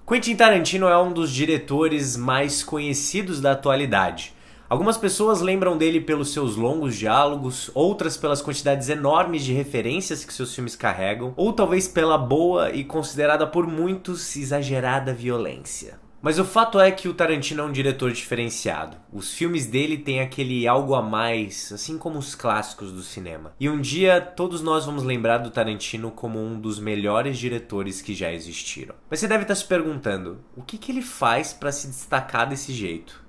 Quentin Tarantino é um dos diretores mais conhecidos da atualidade. Algumas pessoas lembram dele pelos seus longos diálogos, outras pelas quantidades enormes de referências que seus filmes carregam, ou talvez pela boa e considerada por muitos exagerada violência. Mas o fato é que o Tarantino é um diretor diferenciado. Os filmes dele têm aquele algo a mais, assim como os clássicos do cinema. E um dia todos nós vamos lembrar do Tarantino como um dos melhores diretores que já existiram. Mas você deve estar se perguntando, o que ele faz para se destacar desse jeito?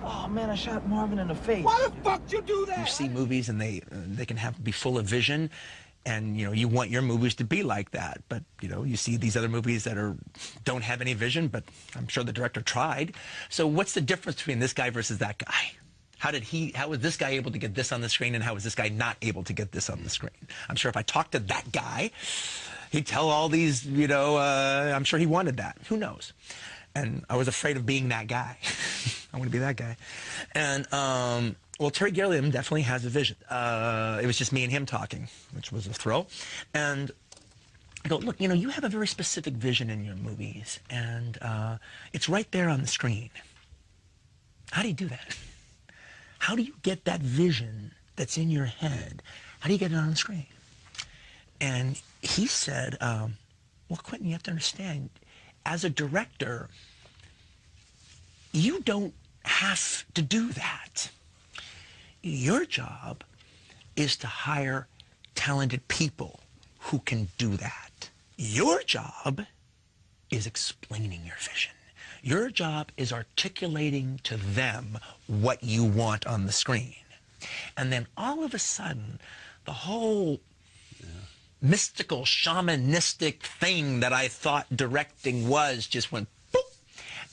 Oh man, I shot Marvin in the face. Why the fuck you do that? You see movies and they can be full of vision, and you want your movies to be like that. But you see these other movies that don't have any vision, but I'm sure the director tried. So what's the difference between this guy versus that guy? How was this guy able to get this on the screen, and how was this guy not able to get this on the screen? I'm sure if I talked to that guy, he'd tell all these, I'm sure he wanted that. Who knows? And I was afraid of being that guy. I want to be that guy. And, well, Terry Gilliam definitely has a vision. It was just me and him talking, which was a thrill. And I go, look, you have a very specific vision in your movies, and it's right there on the screen. How do you do that? How do you get that vision that's in your head? How do you get it on the screen? And he said, well, Quentin, you have to understand, as a director, you don't have to do that. Your job is to hire talented people who can do that. Your job is explaining your vision. Your job is articulating to them what you want on the screen. And then all of a sudden, the whole mystical, shamanistic thing that I thought directing was just went boop,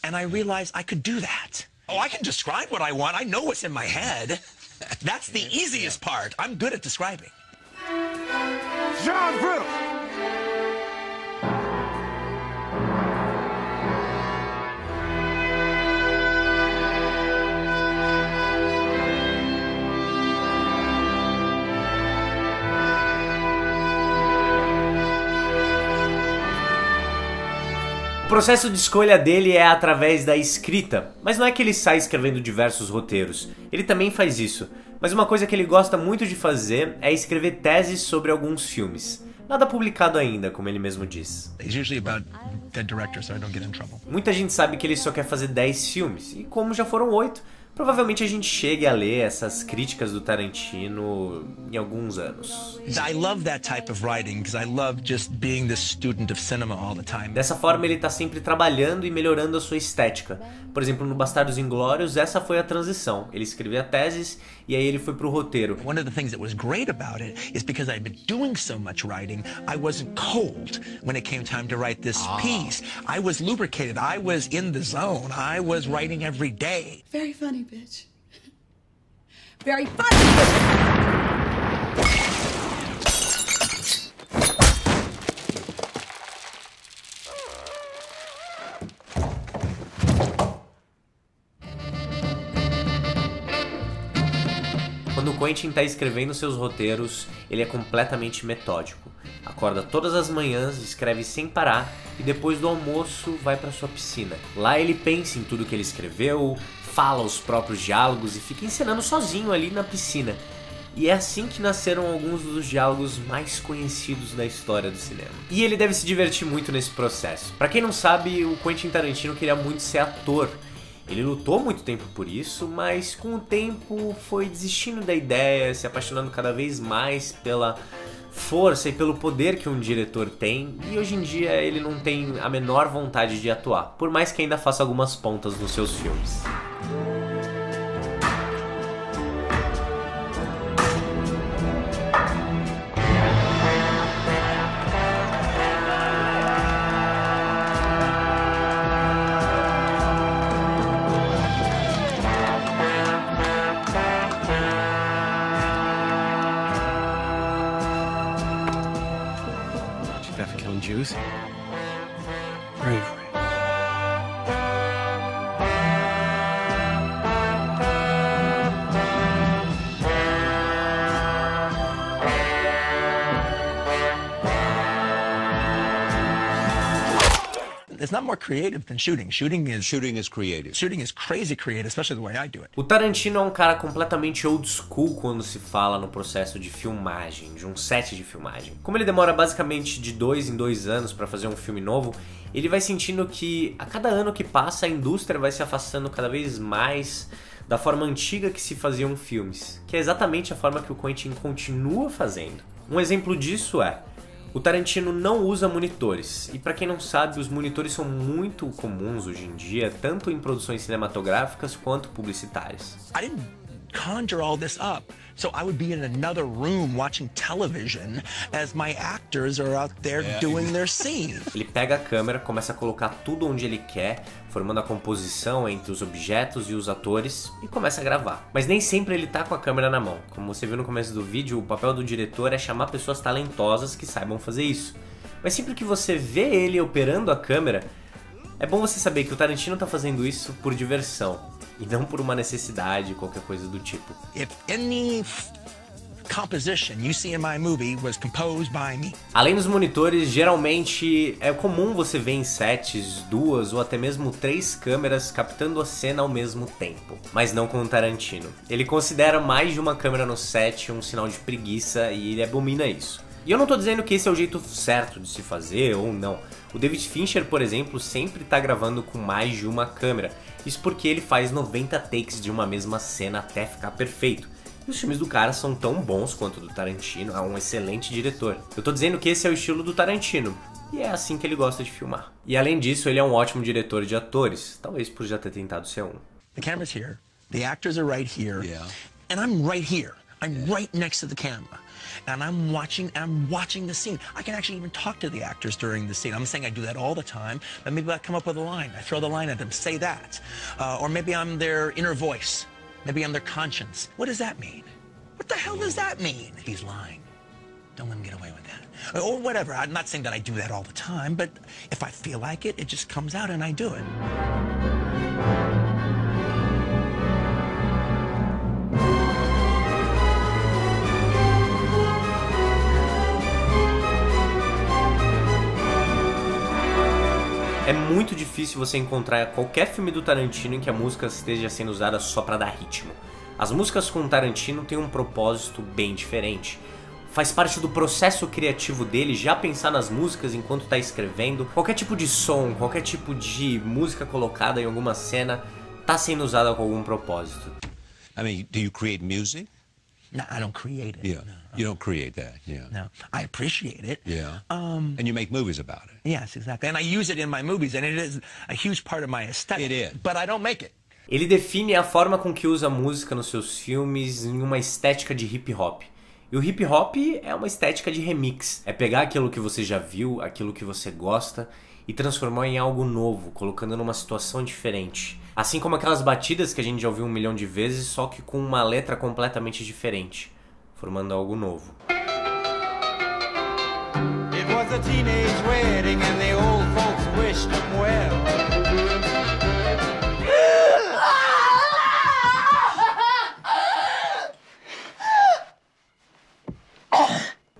and I realized I could do that. Oh, I can describe what I want. I know what's in my head. That's the easiest part. I'm good at describing. John Brittle! O processo de escolha dele é através da escrita, mas não é que ele sai escrevendo diversos roteiros, ele também faz isso, mas uma coisa que ele gosta muito de fazer é escrever teses sobre alguns filmes. Nada publicado ainda, como ele mesmo diz. Muita gente sabe que ele só quer fazer 10 filmes, e como já foram 8, provavelmente a gente chegue a ler essas críticas do Tarantino em alguns anos. I love that type of writing because I love just being the student of cinema all the time. Dessa forma ele tá sempre trabalhando e melhorando a sua estética. Por exemplo, no Bastardos Inglórios, essa foi a transição. Ele escrevia teses e aí ele foi pro roteiro. One of the things that was great about it is because I'd been doing so much writing, I wasn't cold when it came time to write this piece. I was lubricated. I was in the zone. I was writing every day. Very funny, bitch. Very funny! Quando o Quentin está escrevendo seus roteiros, ele é completamente metódico. Acorda todas as manhãs, escreve sem parar e depois do almoço vai para sua piscina. Lá ele pensa em tudo que ele escreveu, fala os próprios diálogos e fica encenando sozinho ali na piscina. E é assim que nasceram alguns dos diálogos mais conhecidos da história do cinema. E ele deve se divertir muito nesse processo. Para quem não sabe, o Quentin Tarantino queria muito ser ator. Ele lutou muito tempo por isso, mas com o tempo foi desistindo da ideia, se apaixonando cada vez mais pela força e pelo poder que um diretor tem, e hoje em dia ele não tem a menor vontade de atuar, por mais que ainda faça algumas pontas nos seus filmes. Bravery. It's not more creative than shooting. Shooting is creative. Shooting is crazy creative, especially the way I do it. O Tarantino é um cara completamente old school quando se fala no processo de filmagem, de um set de filmagem. Como ele demora basicamente de 2 em 2 anos para fazer um filme novo, ele vai sentindo que a cada ano que passa a indústria vai se afastando cada vez mais da forma antiga que se faziam filmes, que é exatamente a forma que o Quentin continua fazendo. Um exemplo disso é: o Tarantino não usa monitores, e para quem não sabe, os monitores são muito comuns hoje em dia, tanto em produções cinematográficas quanto publicitárias. I didn't conjure all this up, so I would be in another room watching television as my actors are out there doing their scene. Ele pega a câmera, começa a colocar tudo onde ele quer, formando a composição entre os objetos e os atores, e começa a gravar. Mas nem sempre ele tá com a câmera na mão. Como você viu no começo do vídeo, o papel do diretor é chamar pessoas talentosas que saibam fazer isso. Mas sempre que você vê ele operando a câmera, é bom você saber que o Tarantino tá fazendo isso por diversão, e não por uma necessidade, qualquer coisa do tipo. If any composition you see in my movie was composed by me. Além dos monitores, geralmente é comum você ver em sets 2 ou até mesmo 3 câmeras captando a cena ao mesmo tempo. Mas não com o Tarantino. Ele considera mais de uma câmera no set um sinal de preguiça e ele abomina isso. E eu não tô dizendo que esse é o jeito certo de se fazer ou não. O David Fincher, por exemplo, sempre tá gravando com mais de uma câmera. Isso porque ele faz 90 takes de uma mesma cena até ficar perfeito. E os filmes do cara são tão bons quanto o do Tarantino, é um excelente diretor. Eu tô dizendo que esse é o estilo do Tarantino, e é assim que ele gosta de filmar. E além disso, ele é um ótimo diretor de atores, talvez por já ter tentado ser um. The camera's here, the actors are right here, and I'm right here. I'm right next to the camera. And I'm watching the scene. I can actually even talk to the actors during the scene. I'm saying I do that all the time, but maybe I come up with a line. I throw the line at them, say that. Or maybe I'm their inner voice. Maybe I'm their conscience. What does that mean? What the hell does that mean? He's lying. Don't let him get away with that. Or whatever. I'm not saying that I do that all the time, but if I feel like it, it just comes out and I do it. É muito difícil você encontrar qualquer filme do Tarantino em que a música esteja sendo usada só pra dar ritmo. As músicas com o Tarantino têm um propósito bem diferente. Faz parte do processo criativo dele já pensar nas músicas enquanto tá escrevendo. Qualquer tipo de som, qualquer tipo de música colocada em alguma cena tá sendo usada com algum propósito. I mean, do you create music? No, I don't create it. Yeah, no. You don't create that, yeah. No, I appreciate it. Yeah, and you make movies about it. Yes, exactly. And I use it in my movies, and it is a huge part of my aesthetic. It is. But I don't make it. Ele define a forma com que usa música nos seus filmes em uma estética de hip hop. E o hip hop é uma estética de remix. É pegar aquilo que você já viu, aquilo que você gosta, e transformar em algo novo, colocando numa situação diferente. Assim como aquelas batidas que a gente já ouviu 1 milhão de vezes, só que com uma letra completamente diferente, formando algo novo. It was a teenage wedding and the old folks wished them well.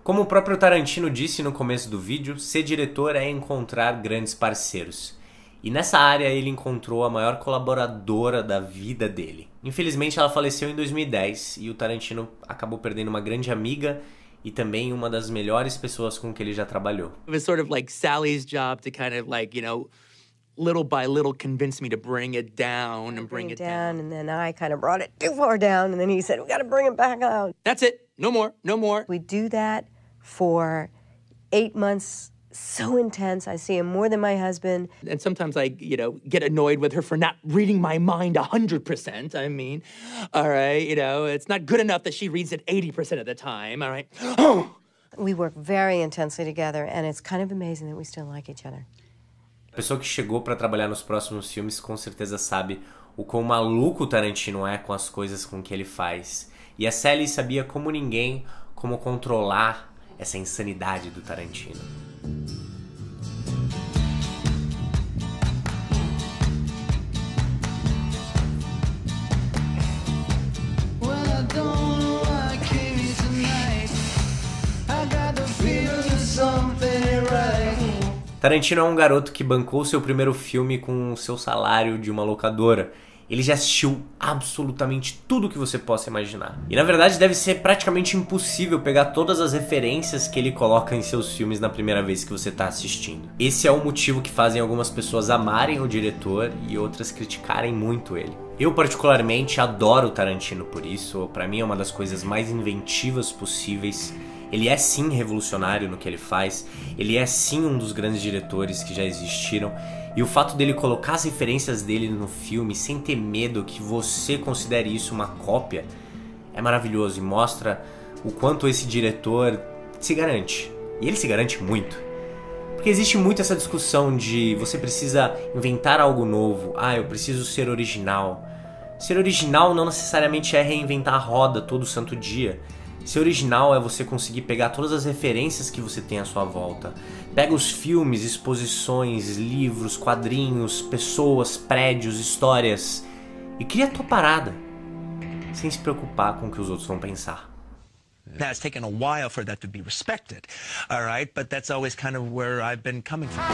Como o próprio Tarantino disse no começo do vídeo, ser diretor é encontrar grandes parceiros. E nessa área ele encontrou a maior colaboradora da vida dele. Infelizmente ela faleceu em 2010 e o Tarantino acabou perdendo uma grande amiga e também uma das melhores pessoas com que ele já trabalhou. It was sort of like Sally's job to kind of like, you know, little by little convince me to bring it down and bring it down. And then I kind of brought it too far down, and then he said, we got to bring it back out. That's it. No more. No more. We do that for 8 months, so intense. I see him more than my husband. And sometimes I, you know, get annoyed with her for not reading my mind 100%. I mean, all right, you know, it's not good enough that she reads it 80% of the time, all right? We work very intensely together, and it's kind of amazing that we still like each other. A pessoa que chegou pra trabalhar nos próximos filmes com certeza sabe o quão maluco o Tarantino é com as coisas com que ele faz. E a Sally sabia como ninguém como controlar essa insanidade do Tarantino. Tarantino é um garoto que bancou seu primeiro filme com o seu salário de uma locadora. Ele já assistiu absolutamente tudo que você possa imaginar. E na verdade deve ser praticamente impossível pegar todas as referências que ele coloca em seus filmes na primeira vez que você está assistindo. Esse é o motivo que fazem algumas pessoas amarem o diretor e outras criticarem muito ele. Eu particularmente adoro o Tarantino por isso, pra mim é uma das coisas mais inventivas possíveis. Ele é sim revolucionário no que ele faz, ele é sim um dos grandes diretores que já existiram, e o fato dele colocar as referências dele no filme sem ter medo que você considere isso uma cópia é maravilhoso e mostra o quanto esse diretor se garante. E ele se garante muito. Porque existe muito essa discussão de você precisa inventar algo novo, eu preciso ser original. Ser original não necessariamente é reinventar a roda todo santo dia. Ser original é você conseguir pegar todas as referências que você tem à sua volta. Pega os filmes, exposições, livros, quadrinhos, pessoas, prédios, histórias e cria a tua parada, sem se preocupar com o que os outros vão pensar. Now, it's taken a while for that to be respected, all right? But that's always kind of where I've been coming from.